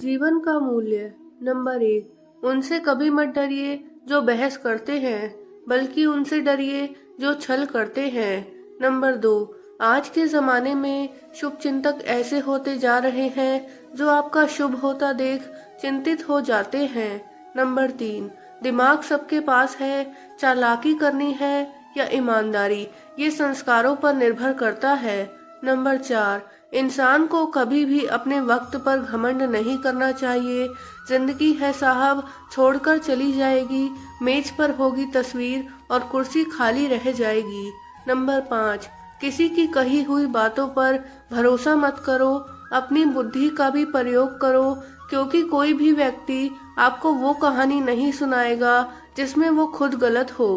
जीवन का मूल्य। नंबर 1, उनसे कभी मत डरिए जो बहस करते हैं, बल्कि उनसे डरिए जो छल करते हैं। नंबर 2, आज के जमाने में शुभ चिंतक ऐसे होते जा रहे हैं जो आपका शुभ होता देख चिंतित हो जाते हैं। नंबर 3, दिमाग सबके पास है, चालाकी करनी है या ईमानदारी, ये संस्कारों पर निर्भर करता है। नंबर 4, इंसान को कभी भी अपने वक्त पर घमंड नहीं करना चाहिए। जिंदगी है साहब, छोड़कर चली जाएगी, मेज पर होगी तस्वीर और कुर्सी खाली रह जाएगी। नंबर 5, किसी की कही हुई बातों पर भरोसा मत करो, अपनी बुद्धि का भी प्रयोग करो, क्योंकि कोई भी व्यक्ति आपको वो कहानी नहीं सुनाएगा जिसमें वो खुद गलत हो।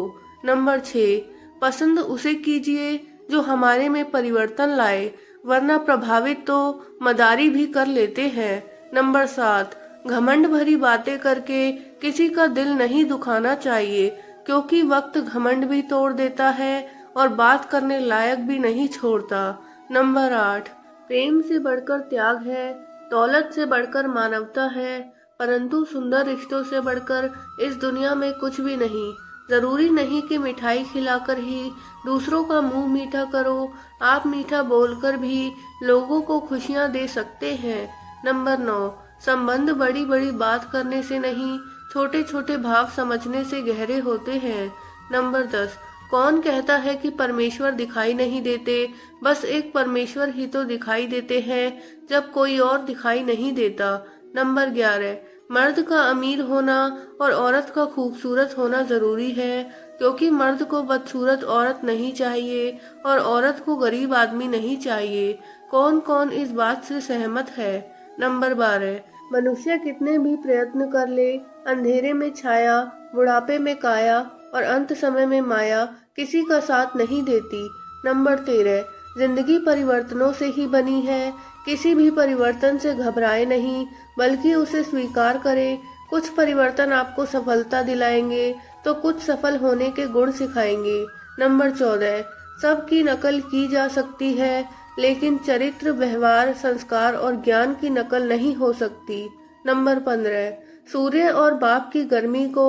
नंबर 6, पसंद उसे कीजिए जो हमारे में परिवर्तन लाए, वरना प्रभावित तो मदारी भी कर लेते हैं। नंबर 7, घमंड भरी बातें करके किसी का दिल नहीं दुखाना चाहिए, क्योंकि वक्त घमंड भी तोड़ देता है और बात करने लायक भी नहीं छोड़ता। नंबर 8, प्रेम से बढ़कर त्याग है, दौलत से बढ़कर मानवता है, परंतु सुंदर रिश्तों से बढ़कर इस दुनिया में कुछ भी नहीं। जरूरी नहीं कि मिठाई खिलाकर ही दूसरों का मुंह मीठा करो, आप मीठा बोलकर भी लोगों को खुशियां दे सकते हैं। नंबर 9, संबंध बड़ी बड़ी बात करने से नहीं, छोटे छोटे भाव समझने से गहरे होते हैं। नंबर 10, कौन कहता है कि परमेश्वर दिखाई नहीं देते, बस एक परमेश्वर ही तो दिखाई देते हैं जब कोई और दिखाई नहीं देता। नंबर 11, मर्द का अमीर होना और औरत का खूबसूरत होना जरूरी है, क्योंकि मर्द को बदसूरत औरत नहीं चाहिए और औरत को गरीब आदमी नहीं चाहिए। कौन कौन इस बात से सहमत है? नंबर 12, मनुष्य कितने भी प्रयत्न कर ले, अंधेरे में छाया, बुढ़ापे में काया और अंत समय में माया किसी का साथ नहीं देती। नंबर 13, जिंदगी परिवर्तनों से ही बनी है, किसी भी परिवर्तन से घबराए नहीं, बल्कि उसे स्वीकार करें। कुछ परिवर्तन आपको सफलता दिलाएंगे तो कुछ सफल होने के गुण सिखाएंगे। नंबर 14, सबकी नकल की जा सकती है, लेकिन चरित्र, व्यवहार, संस्कार और ज्ञान की नकल नहीं हो सकती। नंबर 15, सूर्य और बाप की गर्मी को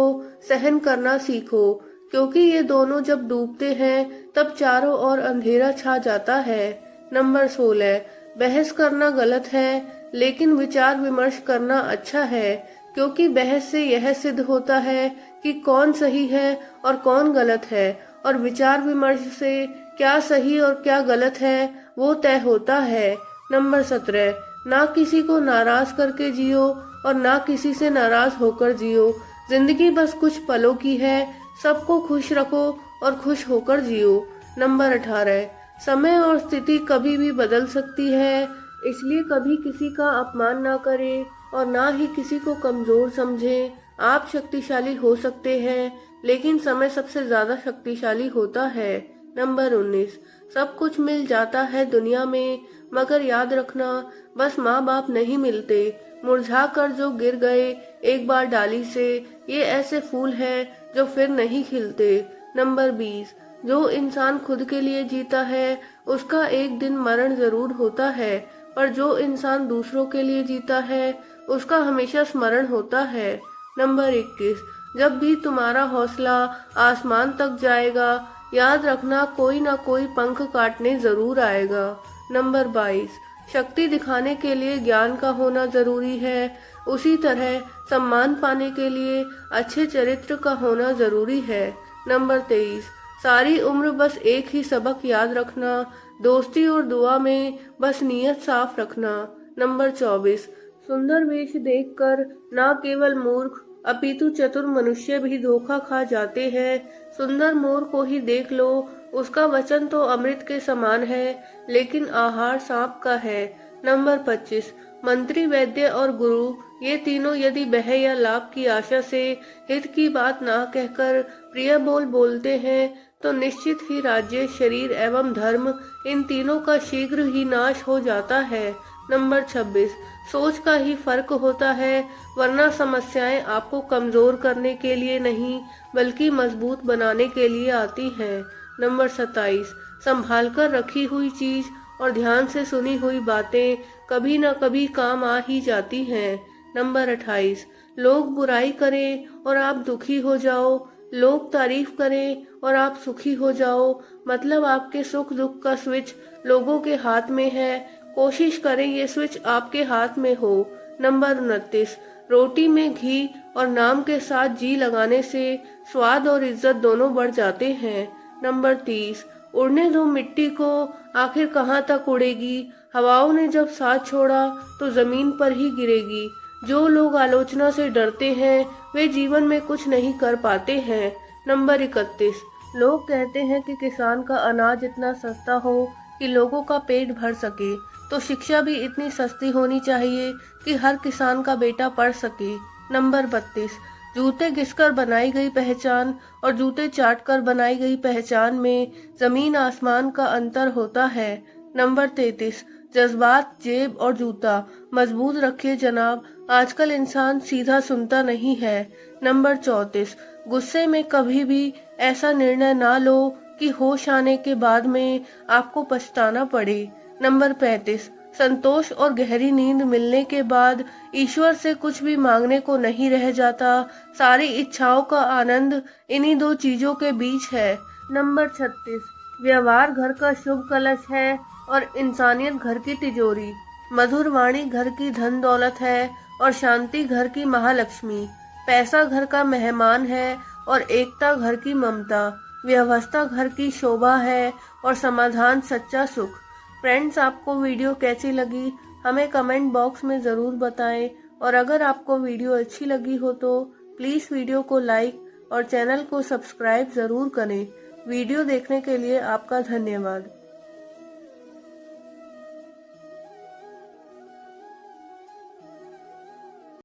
सहन करना सीखो, क्योंकि ये दोनों जब डूबते हैं तब चारों ओर अंधेरा छा जाता है। नंबर 16, बहस करना गलत है, लेकिन विचार विमर्श करना अच्छा है, क्योंकि बहस से यह सिद्ध होता है कि कौन सही है और कौन गलत है, और विचार विमर्श से क्या सही और क्या गलत है वो तय होता है। नंबर 17, ना किसी को नाराज करके जियो और ना किसी से नाराज होकर जियो। जिंदगी बस कुछ पलों की है, सबको खुश रखो और खुश होकर जियो। नंबर 18, समय और स्थिति कभी भी बदल सकती है, इसलिए कभी किसी का अपमान ना करें और ना ही किसी को कमजोर समझें। आप शक्तिशाली हो सकते हैं, लेकिन समय सबसे ज्यादा शक्तिशाली होता है। नंबर 19, सब कुछ मिल जाता है दुनिया में, मगर याद रखना बस माँ बाप नहीं मिलते। मुरझा कर जो गिर गए एक बार डाली से, ये ऐसे फूल हैं जो फिर नहीं खिलते। नंबर 20, जो इंसान खुद के लिए जीता है उसका एक दिन मरण जरूर होता है, पर जो इंसान दूसरों के लिए जीता है उसका हमेशा स्मरण होता है। नंबर 21, जब भी तुम्हारा हौसला आसमान तक जाएगा, याद रखना कोई ना कोई पंख काटने जरूर आएगा। नंबर 22, शक्ति दिखाने के लिए ज्ञान का होना जरूरी है, उसी तरह सम्मान पाने के लिए अच्छे चरित्र का होना जरूरी है। नंबर 23, सारी उम्र बस एक ही सबक याद रखना, दोस्ती और दुआ में बस नीयत साफ रखना। नंबर 24, सुंदर वेश देखकर ना केवल मूर्ख अपितु चतुर मनुष्य भी धोखा खा जाते हैं। सुंदर मोर को ही देख लो, उसका वचन तो अमृत के समान है, लेकिन आहार सांप का है। नंबर 25, मंत्री, वैद्य और गुरु, ये तीनों यदि बह या लाभ की आशा से हित की बात ना कहकर प्रिय बोल बोलते हैं, तो निश्चित ही राज्य, शरीर एवं धर्म, इन तीनों का शीघ्र ही नाश हो जाता है। नंबर 26, सोच का ही फर्क होता है, वरना समस्याएं आपको कमजोर करने के लिए नहीं, बल्कि मजबूत बनाने के लिए आती हैं। नंबर 27, संभाल कर रखी हुई चीज और ध्यान से सुनी हुई बातें कभी न कभी काम आ ही जाती हैं। नंबर 28, लोग बुराई करें और आप दुखी हो जाओ, लोग तारीफ करें और आप सुखी हो जाओ, मतलब आपके सुख दुख का स्विच लोगों के हाथ में है, कोशिश करें ये स्विच आपके हाथ में हो। नंबर 29, रोटी में घी और नाम के साथ जी लगाने से स्वाद और इज्जत दोनों बढ़ जाते हैं। नंबर 30, उड़ने दो मिट्टी को, आखिर कहाँ तक उड़ेगी, हवाओं ने जब साथ छोड़ा तो जमीन पर ही गिरेगी। जो लोग आलोचना से डरते हैं वे जीवन में कुछ नहीं कर पाते हैं। नंबर 31, लोग कहते हैं कि किसान का अनाज इतना सस्ता हो कि लोगों का पेट भर सके, तो शिक्षा भी इतनी सस्ती होनी चाहिए कि हर किसान का बेटा पढ़ सके। नंबर 32, जूते घिसकर बनाई गई पहचान और जूते चाटकर बनाई गई पहचान में जमीन आसमान का अंतर होता है। नंबर 33, जज्बात जेब और जूता मजबूत रखिए जनाब, आजकल इंसान सीधा सुनता नहीं है। नंबर 34, गुस्से में कभी भी ऐसा निर्णय ना लो कि होश आने के बाद में आपको पछताना पड़े। नंबर 35, संतोष और गहरी नींद मिलने के बाद ईश्वर से कुछ भी मांगने को नहीं रह जाता, सारी इच्छाओं का आनंद इन्हीं दो चीजों के बीच है। नंबर 36, व्यवहार घर का शुभ कलश है और इंसानियत घर की तिजोरी, मधुर वाणी घर की धन दौलत है और शांति घर की महालक्ष्मी, पैसा घर का मेहमान है और एकता घर की ममता, व्यवस्था घर की शोभा है और समाधान सच्चा सुख। फ्रेंड्स, आपको वीडियो कैसी लगी हमें कमेंट बॉक्स में ज़रूर बताएं और अगर आपको वीडियो अच्छी लगी हो तो प्लीज़ वीडियो को लाइक और चैनल को सब्सक्राइब ज़रूर करें। वीडियो देखने के लिए आपका धन्यवाद।